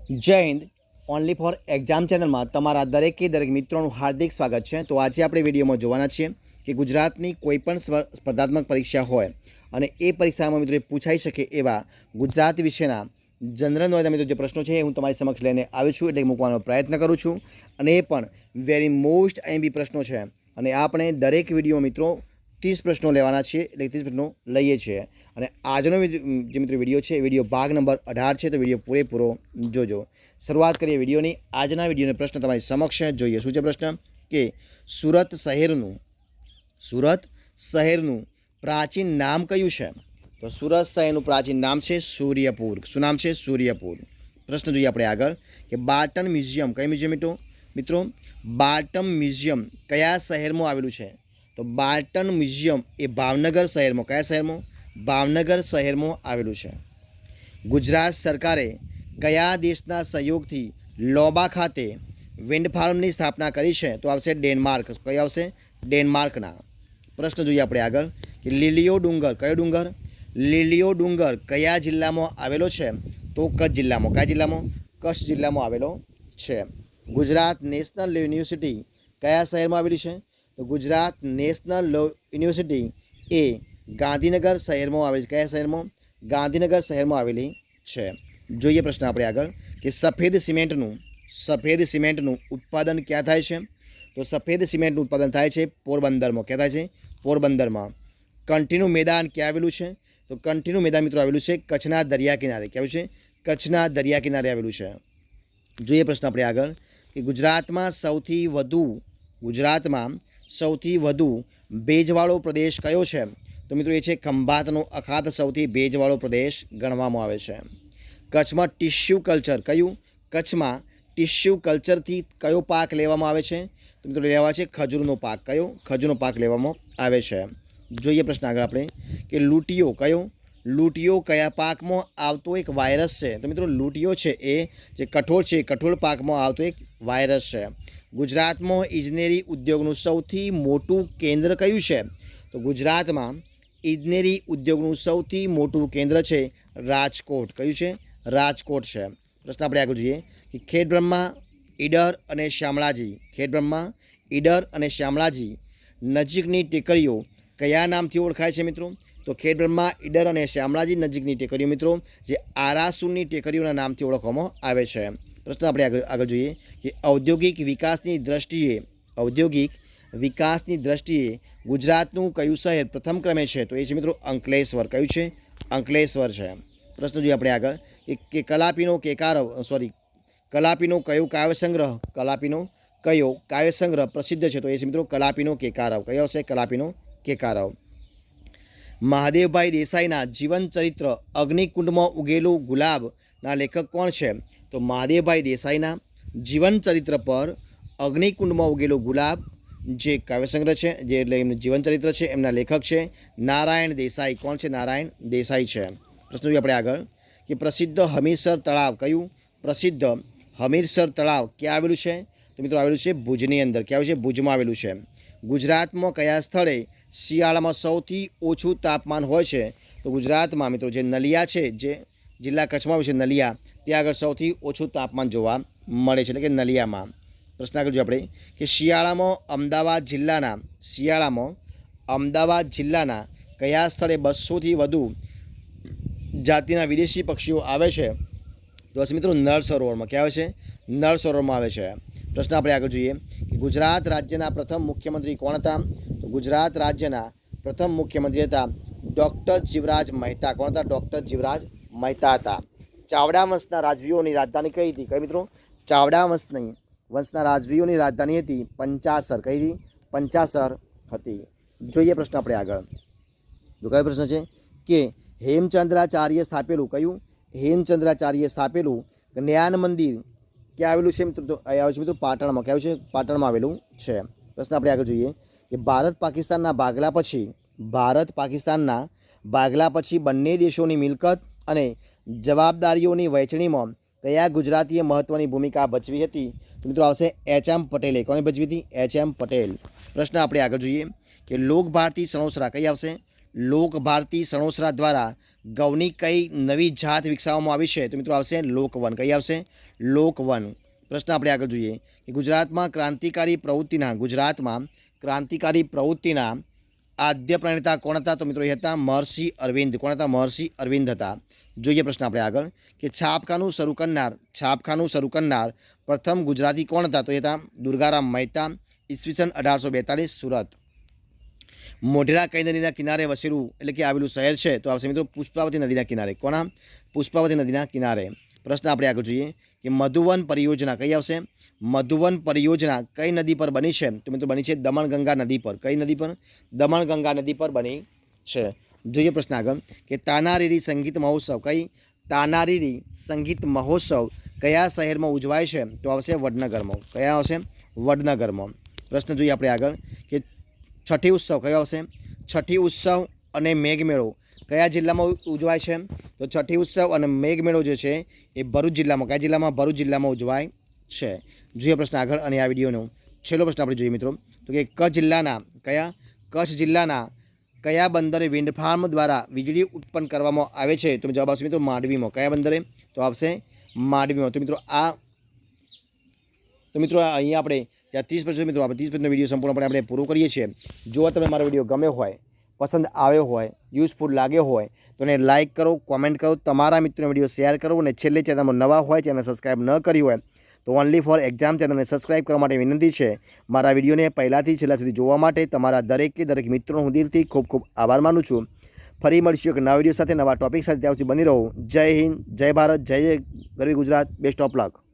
जय Hind. Only for exam channel में तमारा दरेके दरेक मित्रों हार्दिक स्वागत है। तो आज आप विडियो में जोवाना छीए कि गुजरातनी कोईपण स्पर्धात्मक परीक्षा होय अने ए परीक्षा में मित्रों पूछाई शके एवा गुजरात विषयना जनरल नॉलेज मित्रों जो प्रश्नों है हूँ तमारी समक्ष लईने आव्यो छुं, एटले मूकवानो प्रयत्न करूँ छूँ। अने ए पण वेरी मोस्ट एमबी प्रश्नों है अने आपणे दरेक विडियो मित्रों 30 प्रश्नों लेवाना छे, એટલે 30 प्रश्नों લઈએ છીએ। અને આજનો જે મિત્રો વિડીયો છે વિડીયો ભાગ નંબર 18 છે, તો વિડીયો પૂરેપૂરો જોજો। શરૂઆત કરીએ વિડીયોની। આજના વિડીયોનો પ્રશ્ન તમારી સમક્ષ છે, જોઈએ શું છે પ્રશ્ન કે સુરત શહેરનું પ્રાચીન નામ કયું છે? તો સુરત શહેરનું પ્રાચીન નામ છે સૂર્યપુર। શું નામ છે? સૂર્યપુર। પ્રશ્ન જોઈએ આપણે આગળ કે બાર્ટન મ્યુઝિયમ કઈ મ્યુઝિયમ મિત્રો બાર્ટન મ્યુઝિયમ કયા શહેરમાં આવેલું છે? तो बार्टन म्यूजियम ए भावनगर शहर में क्या शहर में? भावनगर शहर में आवेलू है। गुजरात सरकारे कया देशना सहयोग थी लोबा खाते विंड फार्म की स्थापना करी है? तो आवशे डेनमार्क। कई आवशे? डेनमार्कना। प्रश्न जोईए आपणे आगळ कि लीलियो डूंगर कयो डूंगर? लीलियो डूंगर कया जिल्ला में आवेलो है? तो कच्छ जिल्ला में। क्या जिल्ला में? कच्छ जिल्ला में आवेलो है। गुजरात नेशनल यूनिवर्सिटी कया शहर में आवेली है? तो Gujarat national university A Gandhinagar शहर में आवेली। क्या शहर में? गांधीनगर शहर में आवेली है। जोईए प्रश्न आपणे आगळ कि सफेद सीमेंटનું उत्पादन क्या थाय छे? तो सफेद सीमेंटનું उत्पादन थाय छे पोरबंदर में। क्या थाय छे? पोरबंदर में। कंठीનું मैदान क्या आवेलू है? तो कंठीનું मैदान मित्रों आवेलू है कच्छना दरिया किनारे। क्या है? कच्छना दरिया किनारे आवेलू है। जोईए प्रश्न आपणे आगळ कि गुजरात में सौथी वधु भेजवाळो प्रदेश कयो छे? तो मित्रों ये खंभातनो अखात सौथी भेजवाळो प्रदेश गणवामां आवे छे। कच्छ में टिश्यू कल्चर कयुं? कच्छ में टिश्यू कल्चर थी कयो पाक लेवामां आवे छे? तो मित्रों लेवा छे खजूरनो पाक। कयो? खजूरनो पाक लेवामां आवे छे। जोईए प्रश्न आगळ आपणे कि लूटियो कयो? लूटियो कया पाक में आवतो एक वायरस है? तो मित्रों लूटियो है ए जे कठोळ छे, कठोळ पाक में आवतो एक वायरस है। गुजरात में इजनेरी उद्योगનું સૌથી મોટું કેન્દ્ર કયું છે? તો ગુજરાતમાં ઇજનેરી ઉદ્યોગનું સૌથી મોટું કેન્દ્ર છે રાજકોટ। કયું છે? રાજકોટ છે। પ્રશ્ન આપણે આગળ જોઈએ કે ખેડબ્રહ્મા ઈડર અને શામળાજી નજીકની ટેકરીઓ કયા નામથી ઓળખાય છે મિત્રો? તો ખેડબ્રહ્મા ઈડર અને શામળાજી નજીકની ટેકરીઓ મિત્રો જે આરાસુરની ટેકરીઓના નામથી ઓળખવામાં આવે છે। प्रश्न આપણે આગળ જોઈએ कि औद्योगिक विकासनी दृष्टिए गुजरातનું કયું શહેર પ્રથમ ક્રમે છે? तो ये છે મિત્રો અંકલેશ્વર। કયું છે? અંકલેશ્વર છે। પ્રશ્ન જોઈએ આપણે આગળ કે કલાપીનો કયો કાવ્યસંગ્રહ પ્રસિદ્ધ છે? तो ये છે મિત્રો કલાપીનો કેકારવ। કયો છે? કલાપીનો કેકારવ। महादेवभाई देसाईना जीवन चरित्र अग्निकुंड में उगेलू गुलाबना लेखक कोण है? तो महादेवभाई देसाईना जीवन चरित्र पर अग्निकुंड में उगेलू गुलाब जे काव्यसंग्रह है जे जीवन चरित्र है एमना लेखक है नारायण देसाई। कोण है? नारायण देसाई है। प्रश्न जोईए आपणे आगळ कि प्रसिद्ध हमीरसर तलाव कयुं? प्रसिद्ध हमीरसर तलाव क्या आवेलू है? तो मित्रों आवेलू है भुजनी अंदर। क्या है? भुजमां आवेलू है। गुजरात में कया स्थळे शियाळामां सौथी ओछुं तापमान होय छे? तो गुजरात में मित्रों जे नलिया है जे जिल्ला कच्छमां आवे छे नलिया ત્યાં આગળ સૌથી ઓછું તાપમાન જોવા મળે છે, એટલે કે નલિયામાં। પ્રશ્ન આગળ જોઈએ આપણે કે શિયાળામાં અમદાવાદ જિલ્લાના કયા સ્થળે 200થી વધુ જાતિના વિદેશી પક્ષીઓ આવે છે? તો હશે મિત્રો નળ સરોવરમાં। क्या આવે છે? નળ સરોવરમાં આવે છે। પ્રશ્ન આપણે આગળ જોઈએ કે ગુજરાત રાજ્યના પ્રથમ મુખ્યમંત્રી કોણ હતા? તો ગુજરાત રાજ્યના પ્રથમ મુખ્યમંત્રી હતા ડૉક્ટર જીવરાજ મહેતા। કોણ હતા? ડૉક્ટર જીવરાજ મહેતા હતા। ચાવડા વંશના રાજવીઓની રાજધાની કઈ હતી? કઈ મિત્રો? ચાવડા વંશના રાજવીઓની રાજધાની હતી પંચાસર। કઈ હતી? પંચાસર હતી। જોઈએ પ્રશ્ન આપણે આગળ। જો કયો પ્રશ્ન છે કે હેમચંદ્રાચાર્ય સ્થાપેલું કયું? હેમચંદ્રાચાર્ય સ્થાપેલું જ્ઞાન મંદિર ક્યાં આવેલું છે મિત્રો? તો અહીં આવે છે મિત્રો પાટણમાં। ક્યાં છે? પાટણમાં આવેલું છે। પ્રશ્ન આપણે આગળ જોઈએ કે ભારત પાકિસ્તાનના ભાગલા પછી બંને દેશોની મિલકત અને જવાબદારીઓની વહેંચણીમાં કયા ગુજરાતીએ મહત્વની ભૂમિકા ભજવી હતી? તો મિત્રો આવશે એચ.એમ. પટેલે। કોણે ભજવી હતી? એચ.એમ. પટેલ। પ્રશ્ન આપણે આગળ જોઈએ કે લોકભારતી સણોસરા કઈ આવશે? લોકભારતી સણોસરા દ્વારા ઘઉંની કઈ નવી જાત વિકસાવવામાં આવી છે? તો મિત્રો આવશે લોકવન. કઈ આવશે? લોકવન. પ્રશ્ન આપણે આગળ જોઈએ કે ગુજરાતમાં ક્રાંતિકારી પ્રવૃત્તિના આદ્ય પ્રણેતા કોણ હતા? તો મિત્રો એ હતા મહર્ષિ અરવિંદ. કોણ હતા? મહર્ષિ અરવિંદ હતા. જોઈએ પ્રશ્ન આપણે આગળ કે છાપખાનું શરૂ કરનાર પ્રથમ ગુજરાતી કોણ હતા? તો એ હતા દુર્ગારામ મહેતા. ઈસવીસન 1842 સુરત. મોઢેરા કઈ નદીના કિનારે વસેલું એટલે કે આવેલું શહેર છે? તો આવશે મિત્રો પુષ્પાવતી નદીના કિનારે. કોના? પુષ્પાવતી નદીના કિનારે. પ્રશ્ન આપણે આગળ જોઈએ કે મધુવન પરિયોજના કઈ આવશે? મધુવન પરિયોજના કઈ નદી પર બની છે? તો મિત્રો બની છે દમણગંગા નદી પર. કઈ નદી પર? દમણગંગા નદી પર બની છે. જોઈએ પ્રશ્ન આગળ કે તાનારીરી સંગીત મહોત્સવ કયા શહેરમાં ઉજવાય છે? તો આવશે વડનગરમાં. કયા આવશે? વડનગરમાં. પ્રશ્ન જોઈએ આપણે આગળ કે છઠ્ઠી ઉત્સવ કયો આવશે? છઠ્ઠી ઉત્સવ અને મેઘમેળો કયા જિલ્લામાં ઉજવાય છે? તો છઠ્ઠી ઉત્સવ અને મેઘમેળો જે છે એ ભરૂચ જિલ્લામાં. કયા જિલ્લામાં? ભરૂચ જિલ્લામાં ઉજવાય છે. જોઈએ પ્રશ્ન આગળ અને આ વિડીયોનો છેલ્લો પ્રશ્ન આપણે જોઈએ મિત્રો તો કે કચ્છ જિલ્લાના કયા બંદરે વિન્ડ ફાર્મ દ્વારા વીજળી ઉત્પન્ન કરવામાં આવે છે? તો જવાબ આવશે મિત્રો માંડવીમાં. કયા બંદરે? તો આવશે માંડવીમાં. તો મિત્રો અહીંયા આપણે ત્યાં 30% મિત્રો આપણે 30% વિડીયો સંપૂર્ણપણે આપણે પૂરો કરીએ છીએ. જો તમે મારો વિડીયો ગમ્યો હોય, પસંદ આવ્યો હોય, યુઝફુલ લાગ્યો હોય તો એને લાઇક કરો, કોમેન્ટ કરો, તમારા મિત્રોને વિડીયો શેર કરો અને છેલ્લે ચેનલમાં નવા હોય, ચેનલ સબસ્ક્રાઈબ ન કરી હોય તો ઓનલી ફોર એક્ઝામ ચેનલને સબસ્ક્રાઈબ કરવા માટે વિનંતી છે. મારા વિડીયોને પહેલાંથી છેલ્લા સુધી જોવા માટે તમારા દરેક મિત્રોનો હું દિલથી ખૂબ ખૂબ આભાર માનું છું. ફરી મળીશું એક નવા વિડીયો સાથે, નવા ટોપિક સાથે. ત્યાં સુધી બની રહો. જય હિન્દ, જય ભારત, જય ગરવી ગુજરાત. Best of luck.